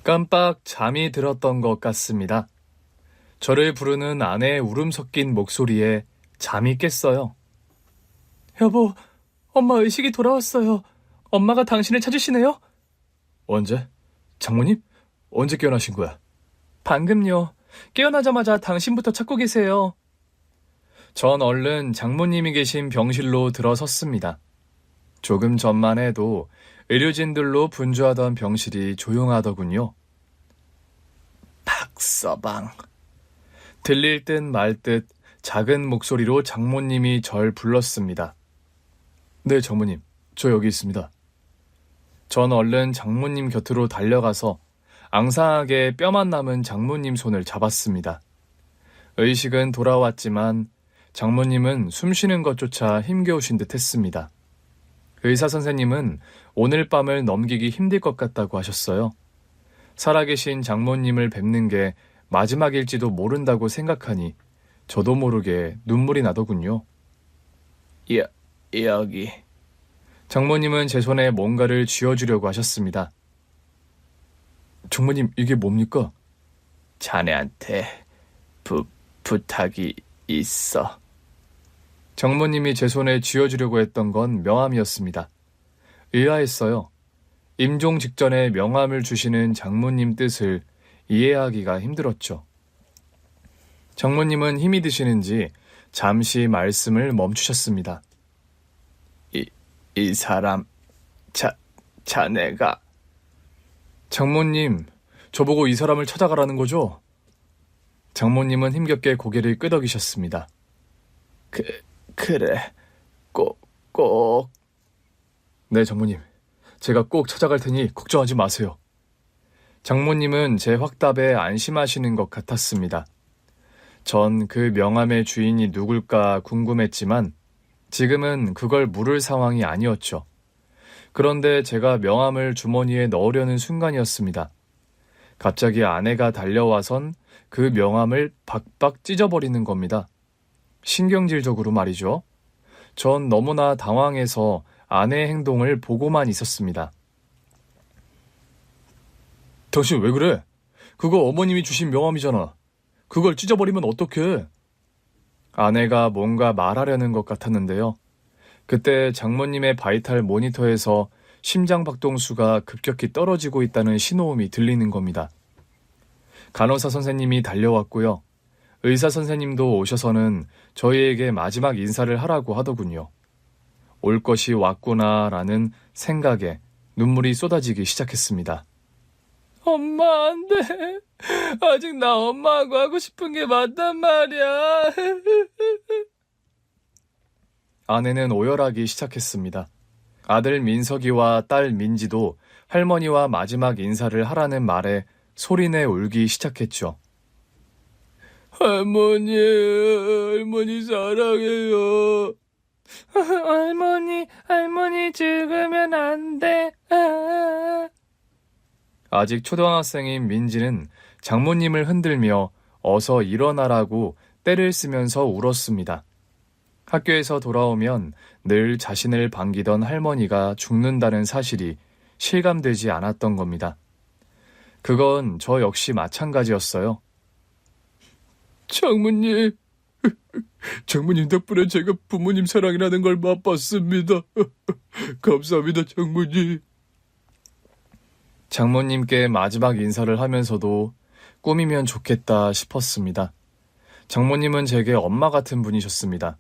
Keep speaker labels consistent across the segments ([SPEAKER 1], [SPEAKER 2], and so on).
[SPEAKER 1] 깜빡 잠이 들었던 것 같습니다. 저를 부르는 아내의 울음 섞인 목소리에 잠이 깼어요. 여보, 엄마 의식이 돌아왔어요. 엄마가 당신을 찾으시네요? 언제? 장모님? 언제 깨어나신 거야? 방금요. 깨어나자마자 당신부터 찾고 계세요. 전 얼른 장모님이 계신 병실로 들어섰습니다. 조금 전만 해도 의료진들로 분주하던 병실이 조용하더군요. 박서방. 들릴 듯 말 듯 작은 목소리로 장모님이 절 불렀습니다. 네, 장모님. 저 여기 있습니다. 전 얼른 장모님 곁으로 달려가서 앙상하게 뼈만 남은 장모님 손을 잡았습니다. 의식은 돌아왔지만 장모님은 숨쉬는 것조차 힘겨우신 듯 했습니다. 의사 선생님은 오늘 밤을 넘기기 힘들 것 같다고 하셨어요. 살아계신 장모님을 뵙는 게 마지막일지도 모른다고 생각하니 저도 모르게 눈물이 나더군요. 여기. 장모님은 제 손에 뭔가를 쥐어주려고 하셨습니다. 장모님, 이게 뭡니까? 자네한테 부탁이 있어. 장모님이 제 손에 쥐어주려고 했던 건 명함이었습니다. 의아했어요. 임종 직전에 명함을 주시는 장모님 뜻을 이해하기가 힘들었죠. 장모님은 힘이 드시는지 잠시 말씀을 멈추셨습니다. 이 사람, 자네가. 장모님, 저보고 이 사람을 찾아가라는 거죠? 장모님은 힘겹게 고개를 끄덕이셨습니다. 그래, 꼭. 네, 장모님. 제가 꼭 찾아갈 테니 걱정하지 마세요. 장모님은 제 확답에 안심하시는 것 같았습니다. 전 그 명함의 주인이 누굴까 궁금했지만 지금은 그걸 물을 상황이 아니었죠. 그런데 제가 명함을 주머니에 넣으려는 순간이었습니다. 갑자기 아내가 달려와선 그 명함을 박박 찢어버리는 겁니다. 신경질적으로 말이죠. 전 너무나 당황해서 아내의 행동을 보고만 있었습니다. 당신 왜 그래? 그거 어머님이 주신 명함이잖아. 그걸 찢어버리면 어떡해? 아내가 뭔가 말하려는 것 같았는데요. 그때 장모님의 바이탈 모니터에서 심장박동수가 급격히 떨어지고 있다는 신호음이 들리는 겁니다. 간호사 선생님이 달려왔고요. 의사 선생님도 오셔서는 저희에게 마지막 인사를 하라고 하더군요. 올 것이 왔구나라는 생각에 눈물이 쏟아지기 시작했습니다. 엄마, 안 돼. 아직 나 엄마하고 하고 싶은 게 맞단 말이야. 아내는 오열하기 시작했습니다. 아들 민석이와 딸 민지도 할머니와 마지막 인사를 하라는 말에 소리내 울기 시작했죠. 할머니 사랑해요. 할머니 죽으면 안 돼. 아직 초등학생인 민지는 장모님을 흔들며 어서 일어나라고 떼를 쓰면서 울었습니다. 학교에서 돌아오면 늘 자신을 반기던 할머니가 죽는다는 사실이 실감되지 않았던 겁니다. 그건 저 역시 마찬가지였어요. 장모님 덕분에 제가 부모님 사랑이라는 걸 맛봤습니다. 감사합니다, 장모님. 장모님께 마지막 인사를 하면서도 꿈이면 좋겠다 싶었습니다. 장모님은 제게 엄마 같은 분이셨습니다.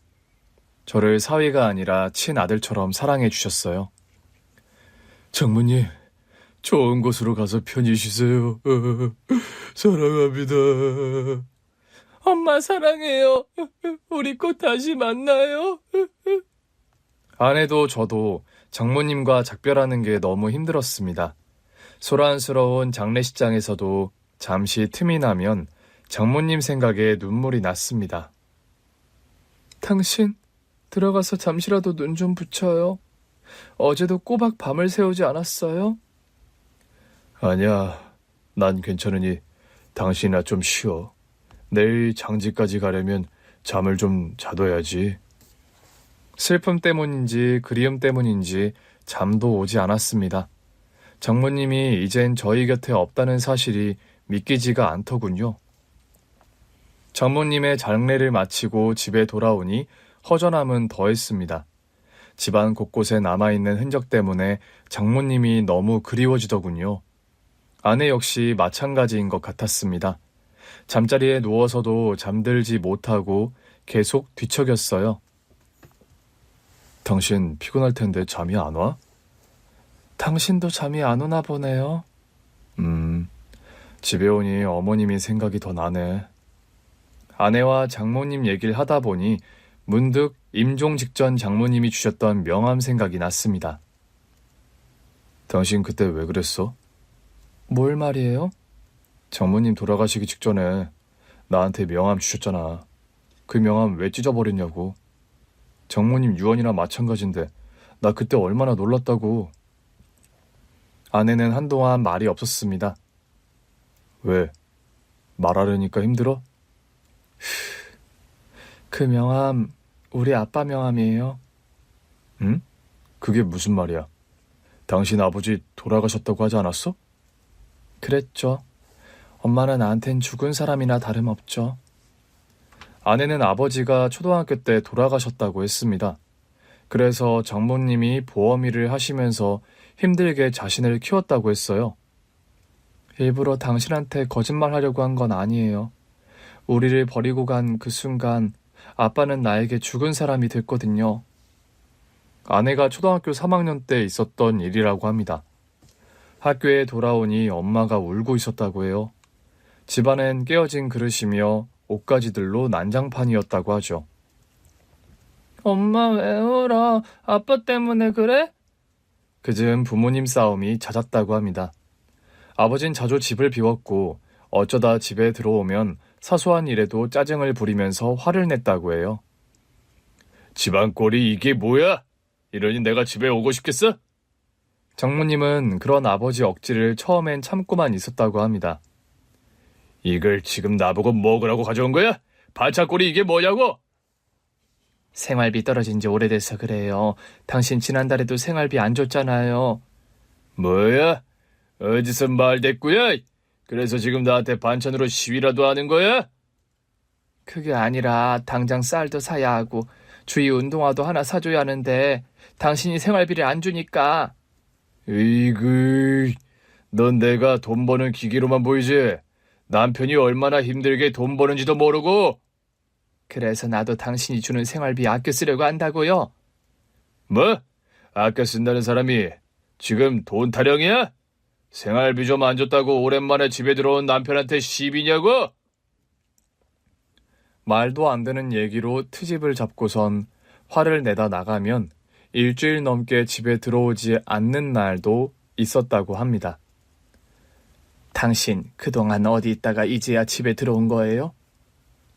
[SPEAKER 1] 저를 사위가 아니라 친아들처럼 사랑해 주셨어요. 장모님, 좋은 곳으로 가서 편히 쉬세요. 사랑합니다. 엄마 사랑해요. 우리 꼭 다시 만나요. 아내도 저도 장모님과 작별하는 게 너무 힘들었습니다. 소란스러운 장례식장에서도 잠시 틈이 나면 장모님 생각에 눈물이 났습니다. 당신 들어가서 잠시라도 눈 좀 붙여요. 어제도 꼬박 밤을 새우지 않았어요? 아니야, 난 괜찮으니 당신이나 좀 쉬어. 내일 장지까지 가려면 잠을 좀 자둬야지. 슬픔 때문인지 그리움 때문인지 잠도 오지 않았습니다. 장모님이 이젠 저희 곁에 없다는 사실이 믿기지가 않더군요. 장모님의 장례를 마치고 집에 돌아오니 허전함은 더했습니다. 집안 곳곳에 남아있는 흔적 때문에 장모님이 너무 그리워지더군요. 아내 역시 마찬가지인 것 같았습니다. 잠자리에 누워서도 잠들지 못하고 계속 뒤척였어요. 당신 피곤할 텐데 잠이 안 와? 당신도 잠이 안 오나 보네요. 집에 오니 어머님이 생각이 더 나네. 아내와 장모님 얘기를 하다 보니 문득 임종 직전 장모님이 주셨던 명함 생각이 났습니다. 당신 그때 왜 그랬어? 뭘 말이에요? 장모님 돌아가시기 직전에 나한테 명함 주셨잖아. 그 명함 왜 찢어버렸냐고. 장모님 유언이나 마찬가지인데 나 그때 얼마나 놀랐다고. 아내는 한동안 말이 없었습니다. 왜? 말하려니까 힘들어? 그 명함 우리 아빠 명함이에요. 응? 그게 무슨 말이야? 당신 아버지 돌아가셨다고 하지 않았어? 그랬죠. 엄마는 나한텐 죽은 사람이나 다름없죠. 아내는 아버지가 초등학교 때 돌아가셨다고 했습니다. 그래서 장모님이 보험 일을 하시면서 힘들게 자신을 키웠다고 했어요. 일부러 당신한테 거짓말하려고 한 건 아니에요. 우리를 버리고 간 그 순간 아빠는 나에게 죽은 사람이 됐거든요. 아내가 초등학교 3학년 때 있었던 일이라고 합니다. 학교에 돌아오니 엄마가 울고 있었다고 해요. 집안엔 깨어진 그릇이며 옷가지들로 난장판이었다고 하죠. 엄마 왜 울어? 아빠 때문에 그래? 그즈음 부모님 싸움이 잦았다고 합니다. 아버진 자주 집을 비웠고 어쩌다 집에 들어오면 사소한 일에도 짜증을 부리면서 화를 냈다고 해요. 집안 꼴이 이게 뭐야? 이러니 내가 집에 오고 싶겠어? 장모님은 그런 아버지 억지를 처음엔 참고만 있었다고 합니다. 이걸 지금 나보고 먹으라고 가져온 거야? 반찬꼴이 이게 뭐냐고? 생활비 떨어진 지 오래돼서 그래요. 당신 지난달에도 생활비 안 줬잖아요. 뭐야? 어디서 말대꾸야? 그래서 지금 나한테 반찬으로 시위라도 하는 거야? 그게 아니라 당장 쌀도 사야 하고 주위 운동화도 하나 사줘야 하는데 당신이 생활비를 안 주니까. 으이그, 넌 내가 돈 버는 기계로만 보이지? 남편이 얼마나 힘들게 돈 버는지도 모르고. 그래서 나도 당신이 주는 생활비 아껴 쓰려고 한다고요. 뭐? 아껴 쓴다는 사람이 지금 돈 타령이야? 생활비 좀 안 줬다고 오랜만에 집에 들어온 남편한테 시비냐고? 말도 안 되는 얘기로 트집을 잡고선 화를 내다 나가면 일주일 넘게 집에 들어오지 않는 날도 있었다고 합니다. 당신 그동안 어디 있다가 이제야 집에 들어온 거예요?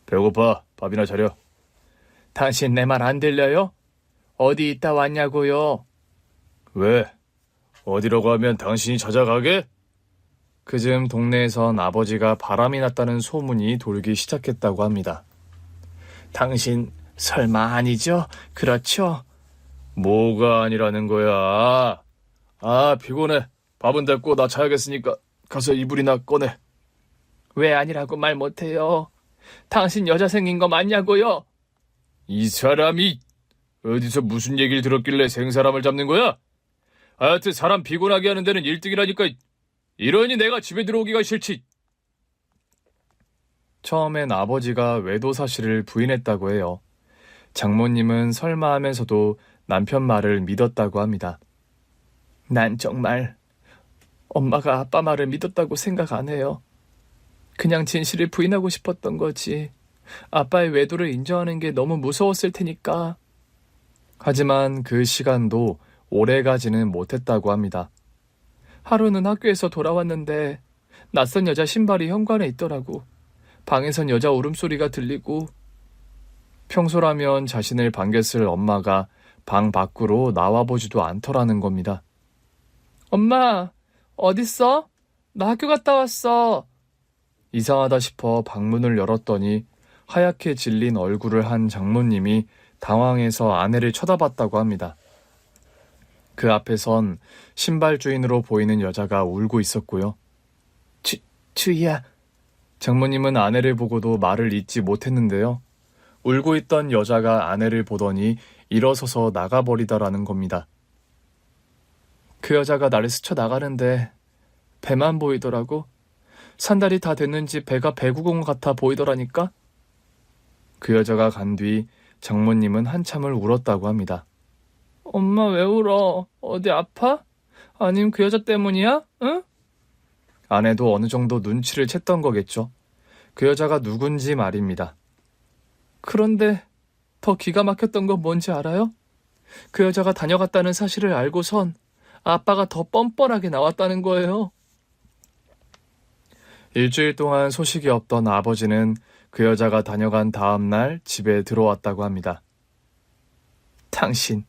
[SPEAKER 1] 배고파. 밥이나 차려. 당신 내 말 안 들려요? 어디 있다 왔냐고요? 왜? 어디라고 하면 당신이 찾아가게? 그즈음 동네에선 아버지가 바람이 났다는 소문이 돌기 시작했다고 합니다. 당신 설마 아니죠? 그렇죠? 뭐가 아니라는 거야? 피곤해. 밥은 됐고 나 자야겠으니까 가서 이불이나 꺼내. 왜 아니라고 말 못해요? 당신 여자 생긴 거 맞냐고요? 이 사람이 어디서 무슨 얘기를 들었길래 생사람을 잡는 거야? 하여튼 사람 피곤하게 하는 데는 1등이라니까. 이러니 내가 집에 들어오기가 싫지. 처음엔 아버지가 외도 사실을 부인했다고 해요. 장모님은 설마 하면서도 남편 말을 믿었다고 합니다. 난 정말 엄마가 아빠 말을 믿었다고 생각 안 해요. 그냥 진실을 부인하고 싶었던 거지. 아빠의 외도를 인정하는 게 너무 무서웠을 테니까. 하지만 그 시간도 오래 가지는 못했다고 합니다. 하루는 학교에서 돌아왔는데 낯선 여자 신발이 현관에 있더라고. 방에선 여자 울음소리가 들리고. 평소라면 자신을 반겼을 엄마가 방 밖으로 나와보지도 않더라는 겁니다. 엄마, 어딨어? 나 학교 갔다 왔어. 이상하다 싶어 방문을 열었더니 하얗게 질린 얼굴을 한 장모님이 당황해서 아내를 쳐다봤다고 합니다. 그 앞에선 신발 주인으로 보이는 여자가 울고 있었고요. 주희야. 장모님은 아내를 보고도 말을 잇지 못했는데요. 울고 있던 여자가 아내를 보더니 일어서서 나가버리더라는 겁니다. 그 여자가 나를 스쳐 나가는데 배만 보이더라고. 산달이 다 됐는지 배가 배구공 같아 보이더라니까. 그 여자가 간 뒤 장모님은 한참을 울었다고 합니다. 엄마 왜 울어? 어디 아파? 아님 그 여자 때문이야? 응? 아내도 어느 정도 눈치를 챘던 거겠죠. 그 여자가 누군지 말입니다. 그런데 더 기가 막혔던 건 뭔지 알아요? 그 여자가 다녀갔다는 사실을 알고선 아빠가 더 뻔뻔하게 나왔다는 거예요. 일주일 동안 소식이 없던 아버지는 그 여자가 다녀간 다음 날 집에 들어왔다고 합니다. 당신,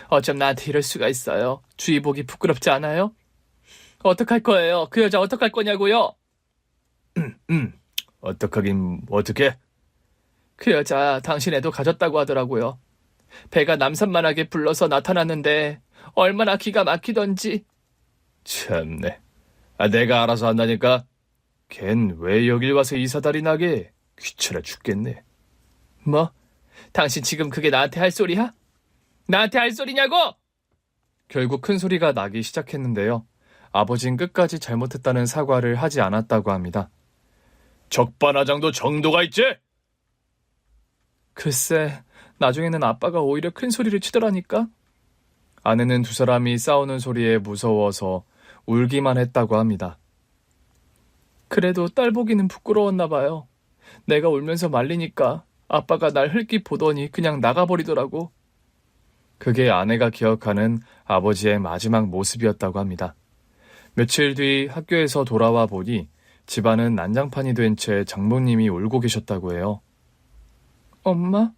[SPEAKER 1] 어쩜 나한테 이럴 수가 있어요? 주의 보기 부끄럽지 않아요? 어떡할 거예요? 그 여자 어떡할 거냐고요? 어떡하긴 어떡해? 그 여자 당신 애도 가졌다고 하더라고요. 배가 남산만하게 불러서 나타났는데 얼마나 기가 막히던지. 참네. 내가 알아서 한다니까. 걘 왜 여길 와서 이사다리 나게? 귀찮아 죽겠네. 뭐? 당신 지금 그게 나한테 할 소리야? 나한테 할 소리냐고! 결국 큰 소리가 나기 시작했는데요. 아버진 끝까지 잘못했다는 사과를 하지 않았다고 합니다. 적반하장도 정도가 있지? 글쎄, 나중에는 아빠가 오히려 큰 소리를 치더라니까. 아내는 두 사람이 싸우는 소리에 무서워서 울기만 했다고 합니다. 그래도 딸 보기는 부끄러웠나 봐요. 내가 울면서 말리니까 아빠가 날 흘낏 보더니 그냥 나가버리더라고. 그게 아내가 기억하는 아버지의 마지막 모습이었다고 합니다. 며칠 뒤 학교에서 돌아와 보니 집안은 난장판이 된 채 장모님이 울고 계셨다고 해요. 엄마?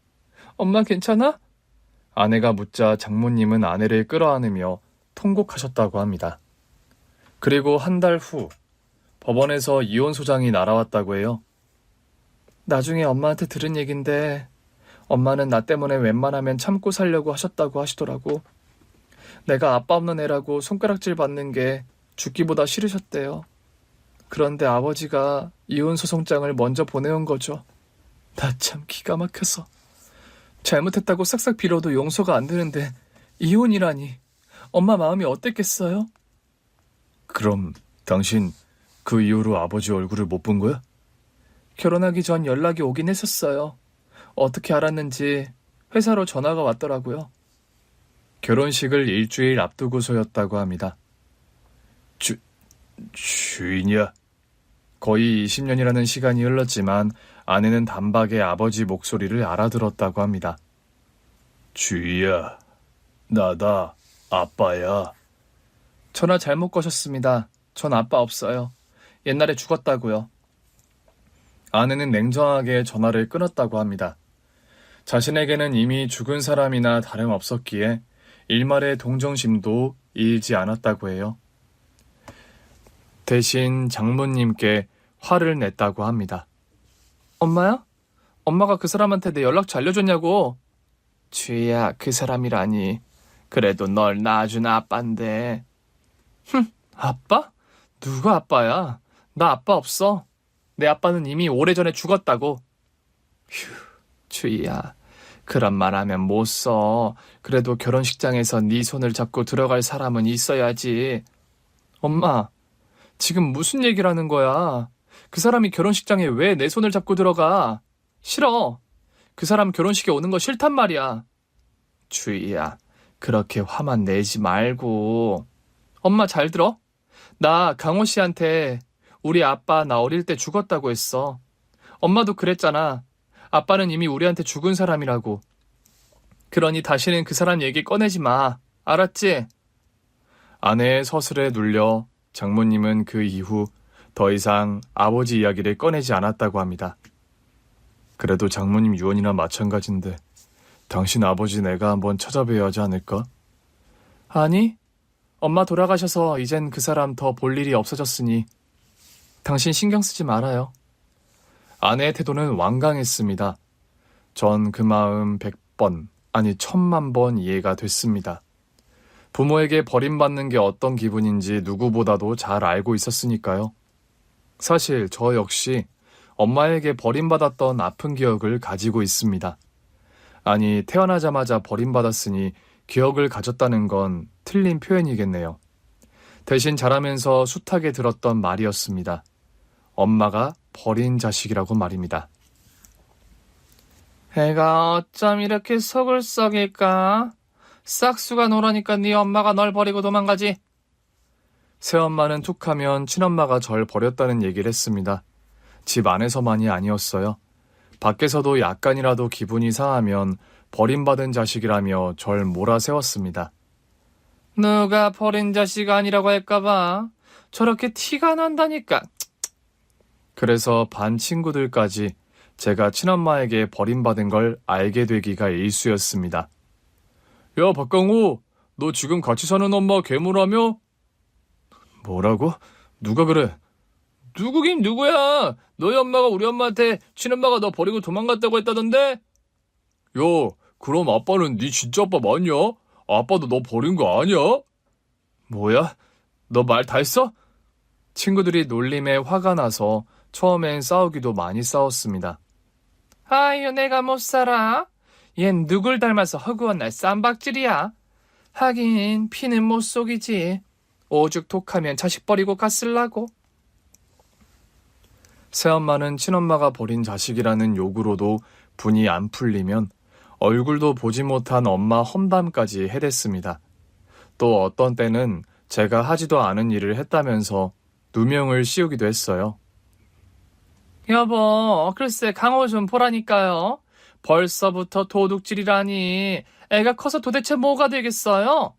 [SPEAKER 1] 엄마 괜찮아? 아내가 묻자 장모님은 아내를 끌어안으며 통곡하셨다고 합니다. 그리고 한 달 후 법원에서 이혼 소장이 날아왔다고 해요. 나중에 엄마한테 들은 얘긴데 엄마는 나 때문에 웬만하면 참고 살려고 하셨다고 하시더라고. 내가 아빠 없는 애라고 손가락질 받는 게 죽기보다 싫으셨대요. 그런데 아버지가 이혼 소송장을 먼저 보내온 거죠. 나 참 기가 막혀서. 잘못했다고 싹싹 빌어도 용서가 안 되는데 이혼이라니. 엄마 마음이 어땠겠어요? 그럼 당신 그 이후로 아버지 얼굴을 못 본 거야? 결혼하기 전 연락이 오긴 했었어요. 어떻게 알았는지 회사로 전화가 왔더라고요. 결혼식을 일주일 앞두고서였다고 합니다. 주인이야? 거의 20년이라는 시간이 흘렀지만 아내는 단박에 아버지 목소리를 알아들었다고 합니다. 주희야, 나다, 아빠야. 전화 잘못 거셨습니다. 전 아빠 없어요. 옛날에 죽었다고요. 아내는 냉정하게 전화를 끊었다고 합니다. 자신에게는 이미 죽은 사람이나 다름없었기에 일말의 동정심도 일지 않았다고 해요. 대신 장모님께 화를 냈다고 합니다. 엄마야? 엄마가 그 사람한테 내 연락처 알려줬냐고. 주희야, 그 사람이라니. 그래도 널 낳아준 아빠인데. 아빠? 누가 아빠야? 나 아빠 없어. 내 아빠는 이미 오래전에 죽었다고. 휴, 주희야. 그런 말 하면 못 써. 그래도 결혼식장에서 네 손을 잡고 들어갈 사람은 있어야지. 엄마, 지금 무슨 얘기를 하는 거야? 그 사람이 결혼식장에 왜 내 손을 잡고 들어가? 싫어. 그 사람 결혼식에 오는 거 싫단 말이야. 주희야, 그렇게 화만 내지 말고. 엄마 잘 들어? 나 강호 씨한테 우리 아빠 나 어릴 때 죽었다고 했어. 엄마도 그랬잖아. 아빠는 이미 우리한테 죽은 사람이라고. 그러니 다시는 그 사람 얘기 꺼내지 마. 알았지? 아내의 서술에 눌려 장모님은 그 이후 더 이상 아버지 이야기를 꺼내지 않았다고 합니다. 그래도 장모님 유언이나 마찬가지인데 당신 아버지 내가 한번 찾아뵈야 하지 않을까? 아니, 엄마 돌아가셔서 이젠 그 사람 더 볼 일이 없어졌으니 당신 신경 쓰지 말아요. 아내의 태도는 완강했습니다. 전 그 마음 100번, 아니 1000만 번 이해가 됐습니다. 부모에게 버림받는 게 어떤 기분인지 누구보다도 잘 알고 있었으니까요. 사실 저 역시 엄마에게 버림받았던 아픈 기억을 가지고 있습니다. 아니, 태어나자마자 버림받았으니 기억을 가졌다는 건 틀린 표현이겠네요. 대신 자라면서 숱하게 들었던 말이었습니다. 엄마가 버린 자식이라고 말입니다. 애가 어쩜 이렇게 속을 썩일까? 싹수가 노라니까 네 엄마가 널 버리고 도망가지. 새엄마는 툭하면 친엄마가 절 버렸다는 얘기를 했습니다. 집 안에서만이 아니었어요. 밖에서도 약간이라도 기분이 상하면 버림받은 자식이라며 절 몰아세웠습니다. 누가 버린 자식 아니라고 할까봐 저렇게 티가 난다니까. 그래서 반 친구들까지 제가 친엄마에게 버림받은 걸 알게 되기가 일쑤였습니다. 야, 박강호, 너 지금 같이 사는 엄마 괴물하며? 뭐라고? 누가 그래? 누구긴 누구야? 너희 엄마가 우리 엄마한테 친엄마가 너 버리고 도망갔다고 했다던데? 야, 그럼 아빠는 네 진짜 아빠 맞냐? 아빠도 너 버린 거 아니야? 뭐야? 너 말 다 했어? 친구들이 놀림에 화가 나서 처음엔 싸우기도 많이 싸웠습니다. 아유, 내가 못 살아. 얜 누굴 닮아서 허구한 날 쌈박질이야. 하긴 피는 못 속이지. 오죽 독하면 자식 버리고 갔을라고. 새엄마는 친엄마가 버린 자식이라는 욕으로도 분이 안 풀리면 얼굴도 보지 못한 엄마 험담까지 해댔습니다. 또 어떤 때는 제가 하지도 않은 일을 했다면서 누명을 씌우기도 했어요. 여보, 글쎄 강호 좀 보라니까요. 벌써부터 도둑질이라니. 애가 커서 도대체 뭐가 되겠어요?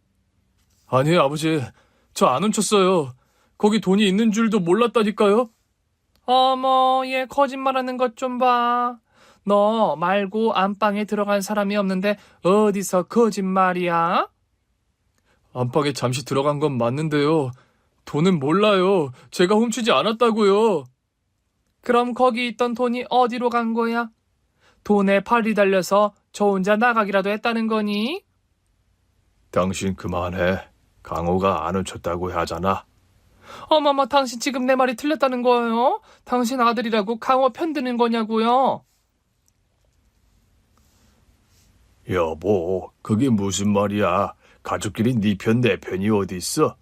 [SPEAKER 1] 아니, 아버지, 저 안 훔쳤어요. 거기 돈이 있는 줄도 몰랐다니까요. 어머, 얘 거짓말하는 것 좀 봐. 너 말고 안방에 들어간 사람이 없는데 어디서 거짓말이야? 안방에 잠시 들어간 건 맞는데요. 돈은 몰라요. 제가 훔치지 않았다고요. 그럼 거기 있던 돈이 어디로 간 거야? 돈에 팔이 달려서 저 혼자 나가기라도 했다는 거니? 당신 그만해. 강호가 안 훔쳤다고 하잖아. 어머머, 당신 지금 내 말이 틀렸다는 거예요? 당신 아들이라고 강호 편드는 거냐고요? 여보, 그게 무슨 말이야? 가족끼리 네 편 내 편이 어디 있어?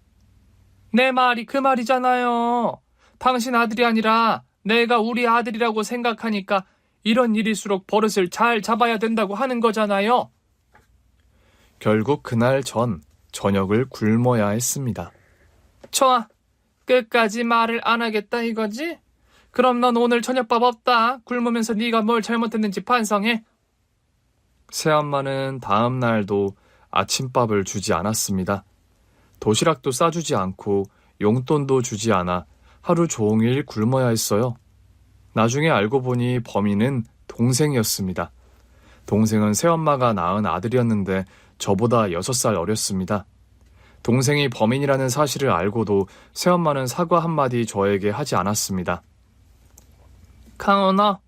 [SPEAKER 1] 내 말이 그 말이잖아요. 당신 아들이 아니라 내가 우리 아들이라고 생각하니까 이런 일일수록 버릇을 잘 잡아야 된다고 하는 거잖아요. 결국 그날 전 저녁을 굶어야 했습니다. 좋아. 끝까지 말을 안 하겠다 이거지? 그럼 넌 오늘 저녁밥 없다. 굶으면서 네가 뭘 잘못했는지 반성해. 새엄마는 다음 날도 아침밥을 주지 않았습니다. 도시락도 싸주지 않고 용돈도 주지 않아 하루 종일 굶어야 했어요. 나중에 알고 보니 범인은 동생이었습니다. 동생은 새엄마가 낳은 아들이었는데 저보다 6살 어렸습니다. 동생이 범인이라는 사실을 알고도 새엄마는 사과 한마디 저에게 하지 않았습니다. 강호, 너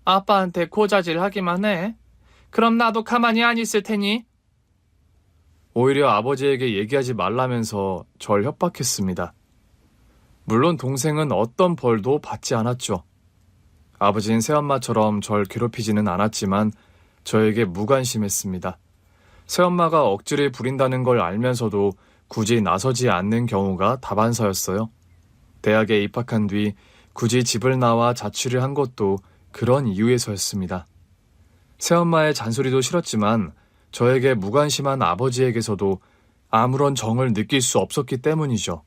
[SPEAKER 1] 아빠한테 고자질 하기만 해. 그럼 나도 가만히 안 있을 테니. 오히려 아버지에게 얘기하지 말라면서 절 협박했습니다. 물론 동생은 어떤 벌도 받지 않았죠. 아버지는 새엄마처럼 절 괴롭히지는 않았지만 저에게 무관심했습니다. 새엄마가 억지를 부린다는 걸 알면서도 굳이 나서지 않는 경우가 다반사였어요. 대학에 입학한 뒤 굳이 집을 나와 자취를 한 것도 그런 이유에서였습니다. 새엄마의 잔소리도 싫었지만 저에게 무관심한 아버지에게서도 아무런 정을 느낄 수 없었기 때문이죠.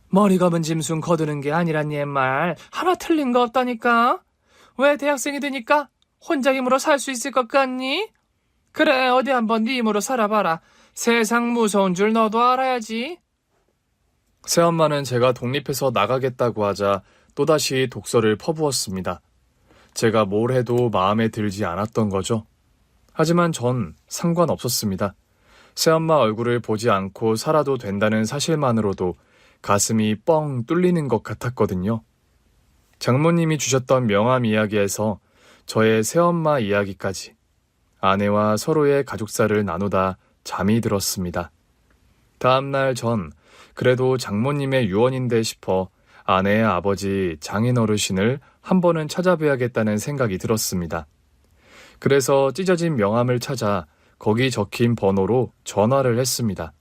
[SPEAKER 1] 머리 감은 짐승 거두는 게 아니란 옛말 하나 틀린 거 없다니까? 왜 대학생이 되니까 혼자 힘으로 살 수 있을 것 같니? 그래, 어디 한번 네 힘으로 살아봐라. 세상 무서운 줄 너도 알아야지. 새엄마는 제가 독립해서 나가겠다고 하자 또다시 독서를 퍼부었습니다. 제가 뭘 해도 마음에 들지 않았던 거죠. 하지만 전 상관없었습니다. 새엄마 얼굴을 보지 않고 살아도 된다는 사실만으로도 가슴이 뻥 뚫리는 것 같았거든요. 장모님이 주셨던 명함 이야기에서 저의 새엄마 이야기까지 아내와 서로의 가족사를 나누다 잠이 들었습니다. 다음날 전 그래도 장모님의 유언인데 싶어 아내의 아버지 장인 어르신을 한 번은 찾아뵈야겠다는 생각이 들었습니다. 그래서 찢어진 명함을 찾아 거기 적힌 번호로 전화를 했습니다.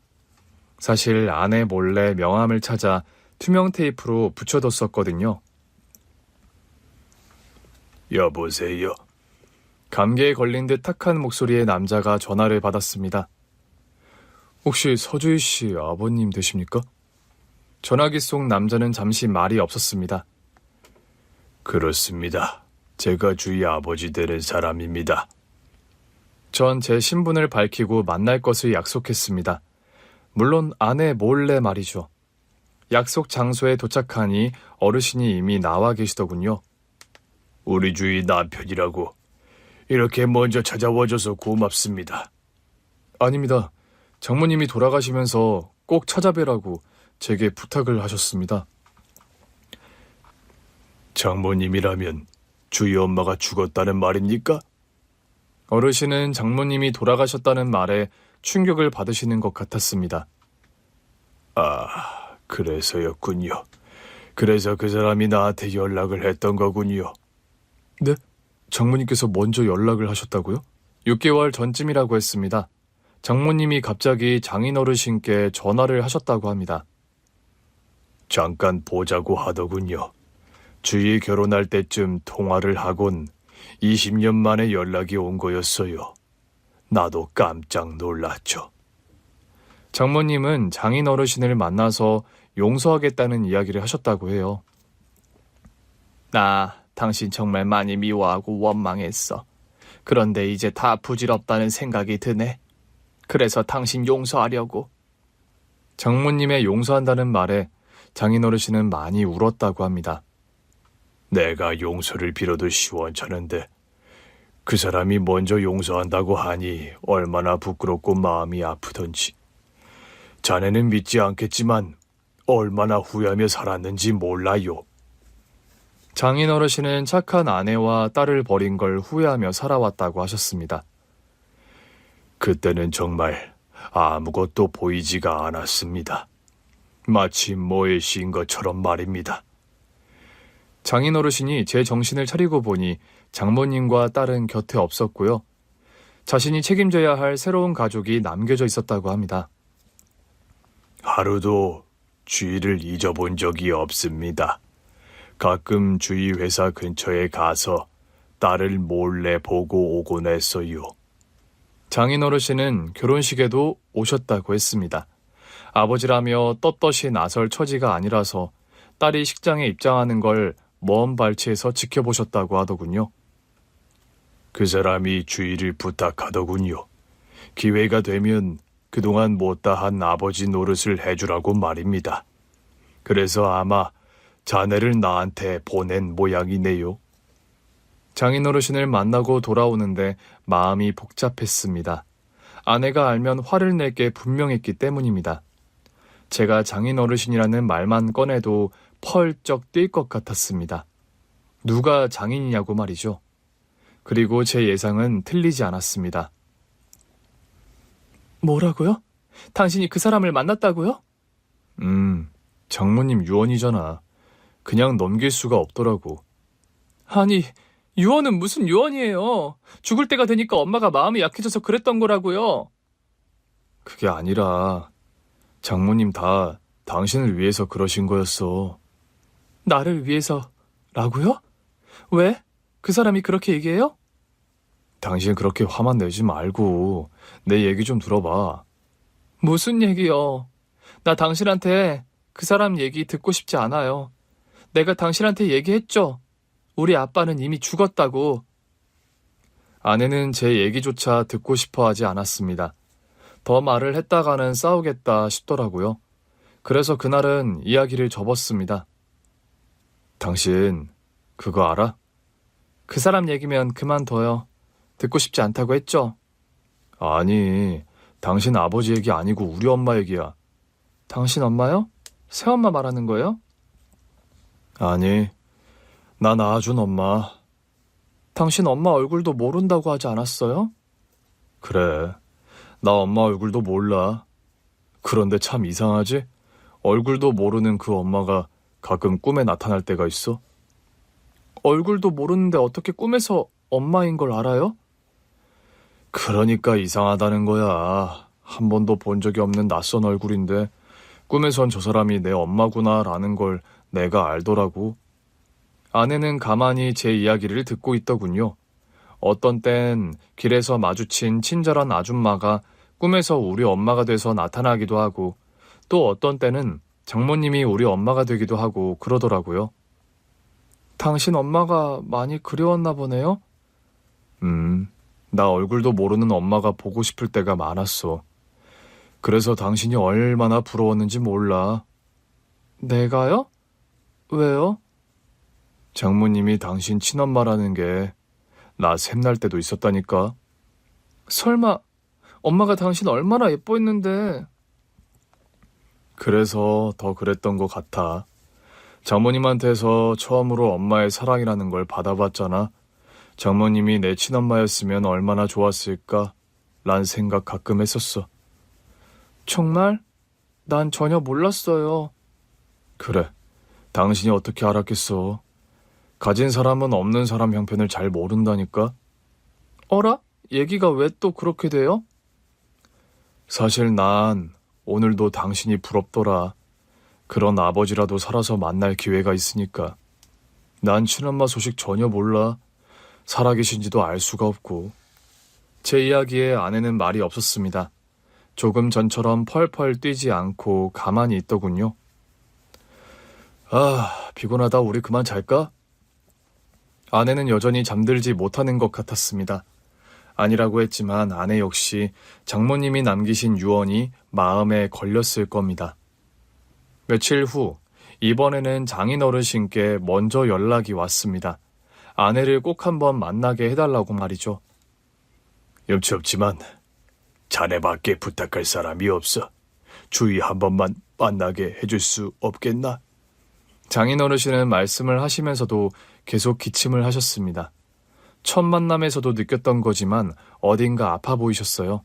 [SPEAKER 1] 사실 아내 몰래 명함을 찾아 투명 테이프로 붙여뒀었거든요. 여보세요. 감기에 걸린 듯 탁한 목소리의 남자가 전화를 받았습니다. 혹시 서주희 씨 아버님 되십니까? 전화기 속 남자는 잠시 말이 없었습니다. 그렇습니다. 제가 주희 아버지 되는 사람입니다. 전 제 신분을 밝히고 만날 것을 약속했습니다. 물론 아내 몰래 말이죠. 약속 장소에 도착하니 어르신이 이미 나와 계시더군요. 우리 주희 남편이라고. 이렇게 먼저 찾아와줘서 고맙습니다. 아닙니다. 장모님이 돌아가시면서 꼭 찾아뵈라고 제게 부탁을 하셨습니다. 장모님이라면 주희 엄마가 죽었다는 말입니까? 어르신은 장모님이 돌아가셨다는 말에 충격을 받으시는 것 같았습니다. 아, 그래서였군요. 그래서 그 사람이 나한테 연락을 했던 거군요. 네? 장모님께서 먼저 연락을 하셨다고요? 6개월 전쯤이라고 했습니다. 장모님이 갑자기 장인 어르신께 전화를 하셨다고 합니다. 잠깐 보자고 하더군요. 주희 결혼할 때쯤 통화를 하곤 20년 만에 연락이 온 거였어요. 나도 깜짝 놀랐죠. 장모님은 장인 어르신을 만나서 용서하겠다는 이야기를 하셨다고 해요. 나 당신 정말 많이 미워하고 원망했어. 그런데 이제 다 부질없다는 생각이 드네. 그래서 당신 용서하려고. 장모님의 용서한다는 말에 장인 어르신은 많이 울었다고 합니다. 내가 용서를 빌어도 시원찮은데 그 사람이 먼저 용서한다고 하니 얼마나 부끄럽고 마음이 아프던지. 자네는 믿지 않겠지만 얼마나 후회하며 살았는지 몰라요. 장인 어르신은 착한 아내와 딸을 버린 걸 후회하며 살아왔다고 하셨습니다. 그때는 정말 아무것도 보이지가 않았습니다. 마치 뭐에 씌인 것처럼 말입니다. 장인 어르신이 제 정신을 차리고 보니 장모님과 딸은 곁에 없었고요. 자신이 책임져야 할 새로운 가족이 남겨져 있었다고 합니다. 하루도 주희를 잊어본 적이 없습니다. 가끔 주희 회사 근처에 가서 딸을 몰래 보고 오곤 했어요. 장인 어르신은 결혼식에도 오셨다고 했습니다. 아버지라며 떳떳이 나설 처지가 아니라서 딸이 식장에 입장하는 걸 먼 발치에서 지켜보셨다고 하더군요. 그 사람이 주희를 부탁하더군요. 기회가 되면 그동안 못다한 아버지 노릇을 해주라고 말입니다. 그래서 아마 자네를 나한테 보낸 모양이네요. 장인 어르신을 만나고 돌아오는데 마음이 복잡했습니다. 아내가 알면 화를 낼 게 분명했기 때문입니다. 제가 장인 어르신이라는 말만 꺼내도 펄쩍 뛸 것 같았습니다. 누가 장인이냐고 말이죠. 그리고 제 예상은 틀리지 않았습니다. 뭐라고요? 당신이 그 사람을 만났다고요? 장모님 유언이잖아. 그냥 넘길 수가 없더라고. 아니, 유언은 무슨 유언이에요. 죽을 때가 되니까 엄마가 마음이 약해져서 그랬던 거라고요. 그게 아니라 장모님 다 당신을 위해서 그러신 거였어. 나를 위해서라고요? 왜? 그 사람이 그렇게 얘기해요? 당신 그렇게 화만 내지 말고 내 얘기 좀 들어봐. 무슨 얘기요? 나 당신한테 그 사람 얘기 듣고 싶지 않아요. 내가 당신한테 얘기했죠. 우리 아빠는 이미 죽었다고. 아내는 제 얘기조차 듣고 싶어 하지 않았습니다. 더 말을 했다가는 싸우겠다 싶더라고요. 그래서 그날은 이야기를 접었습니다. 당신 그거 알아? 그 사람 얘기면 그만둬요. 듣고 싶지 않다고 했죠? 아니, 당신 아버지 얘기 아니고 우리 엄마 얘기야. 당신 엄마요? 새엄마 말하는 거예요? 아니, 나 낳아준 엄마. 당신 엄마 얼굴도 모른다고 하지 않았어요? 그래, 나 엄마 얼굴도 몰라. 그런데 참 이상하지? 얼굴도 모르는 그 엄마가 가끔 꿈에 나타날 때가 있어. 얼굴도 모르는데 어떻게 꿈에서 엄마인 걸 알아요? 그러니까 이상하다는 거야. 한 번도 본 적이 없는 낯선 얼굴인데 꿈에선 저 사람이 내 엄마구나라는 걸 내가 알더라고. 아내는 가만히 제 이야기를 듣고 있더군요. 어떤 땐 길에서 마주친 친절한 아줌마가 꿈에서 우리 엄마가 돼서 나타나기도 하고 또 어떤 때는 장모님이 우리 엄마가 되기도 하고 그러더라고요. 당신 엄마가 많이 그리웠나 보네요? 나 얼굴도 모르는 엄마가 보고 싶을 때가 많았어. 그래서 당신이 얼마나 부러웠는지 몰라. 내가요? 왜요? 장모님이 당신 친엄마라는 게 나 샘날 때도 있었다니까. 설마 엄마가 당신 얼마나 예뻐했는데. 그래서 더 그랬던 것 같아. 장모님한테서 처음으로 엄마의 사랑이라는 걸 받아봤잖아. 장모님이 내 친엄마였으면 얼마나 좋았을까? 란 생각 가끔 했었어. 정말? 난 전혀 몰랐어요. 그래, 당신이 어떻게 알았겠어. 가진 사람은 없는 사람 형편을 잘 모른다니까. 어라? 얘기가 왜 또 그렇게 돼요? 사실 난 오늘도 당신이 부럽더라. 그런 아버지라도 살아서 만날 기회가 있으니까. 난 친엄마 소식 전혀 몰라. 살아계신지도 알 수가 없고. 제 이야기에 아내는 말이 없었습니다. 조금 전처럼 펄펄 뛰지 않고 가만히 있더군요. 피곤하다. 우리 그만 잘까? 아내는 여전히 잠들지 못하는 것 같았습니다. 아니라고 했지만 아내 역시 장모님이 남기신 유언이 마음에 걸렸을 겁니다. 며칠 후 이번에는 장인어르신께 먼저 연락이 왔습니다. 아내를 꼭 한번 만나게 해달라고 말이죠. 염치 없지만 자네밖에 부탁할 사람이 없어. 주위 한 번만 만나게 해줄 수 없겠나? 장인어르신은 말씀을 하시면서도 계속 기침을 하셨습니다. 첫 만남에서도 느꼈던 거지만 어딘가 아파 보이셨어요.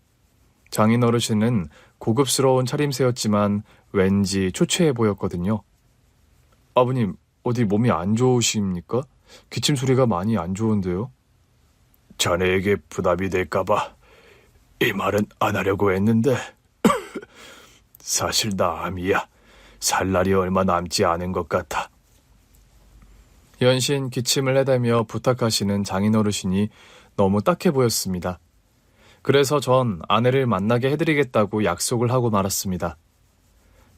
[SPEAKER 1] 장인어르신은 고급스러운 차림새였지만 왠지 초췌해 보였거든요. 아버님, 어디 몸이 안 좋으십니까? 기침 소리가 많이 안 좋은데요. 자네에게 부담이 될까봐 이 말은 안 하려고 했는데 사실 나 암이야. 살 날이 얼마 남지 않은 것 같아. 연신 기침을 해대며 부탁하시는 장인어르신이 너무 딱해 보였습니다. 그래서 전 아내를 만나게 해드리겠다고 약속을 하고 말았습니다.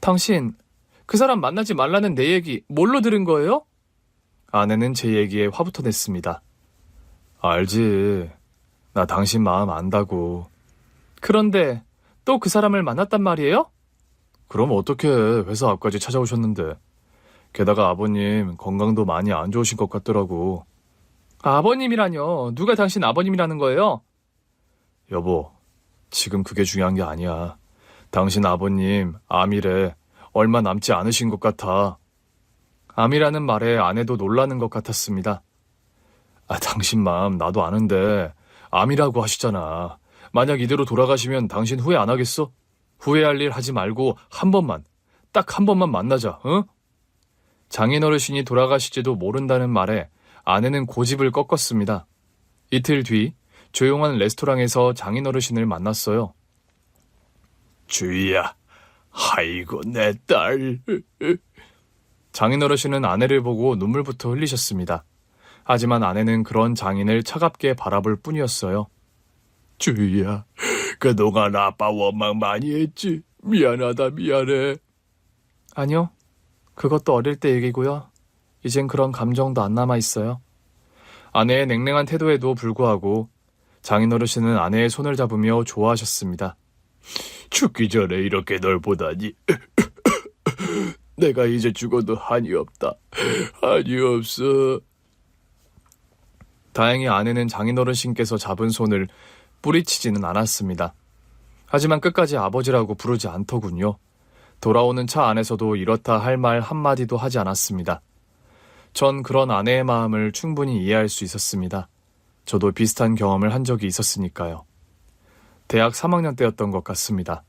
[SPEAKER 1] 당신, 그 사람 만나지 말라는 내 얘기 뭘로 들은 거예요? 아내는 제 얘기에 화부터 냈습니다. 알지. 나 당신 마음 안다고. 그런데 또 그 사람을 만났단 말이에요? 그럼 어떡해. 회사 앞까지 찾아오셨는데. 게다가 아버님 건강도 많이 안 좋으신 것 같더라고. 아버님이라뇨? 누가 당신 아버님이라는 거예요? 여보, 지금 그게 중요한 게 아니야. 당신 아버님 암이래. 얼마 남지 않으신 것 같아. 암이라는 말에 아내도 놀라는 것 같았습니다. 당신 마음 나도 아는데 암이라고 하시잖아. 만약 이대로 돌아가시면 당신 후회 안 하겠어? 후회할 일 하지 말고 한 번만, 딱 한 번만 만나자, 응? 장인어르신이 돌아가실지도 모른다는 말에 아내는 고집을 꺾었습니다. 이틀 뒤 조용한 레스토랑에서 장인어르신을 만났어요. 주희야, 아이고 내 딸. 장인어르신은 아내를 보고 눈물부터 흘리셨습니다. 하지만 아내는 그런 장인을 차갑게 바라볼 뿐이었어요. 주희야, 그동안 아빠 원망 많이 했지. 미안하다, 미안해. 아니요. 그것도 어릴 때 얘기고요. 이젠 그런 감정도 안 남아있어요. 아내의 냉랭한 태도에도 불구하고 장인어르신은 아내의 손을 잡으며 좋아하셨습니다. 죽기 전에 이렇게 널 보다니. 내가 이제 죽어도 한이 없다. 한이 없어. 다행히 아내는 장인어르신께서 잡은 손을 뿌리치지는 않았습니다. 하지만 끝까지 아버지라고 부르지 않더군요. 돌아오는 차 안에서도 이렇다 할 말 한마디도 하지 않았습니다. 전 그런 아내의 마음을 충분히 이해할 수 있었습니다. 저도 비슷한 경험을 한 적이 있었으니까요. 대학 3학년 때였던 것 같습니다.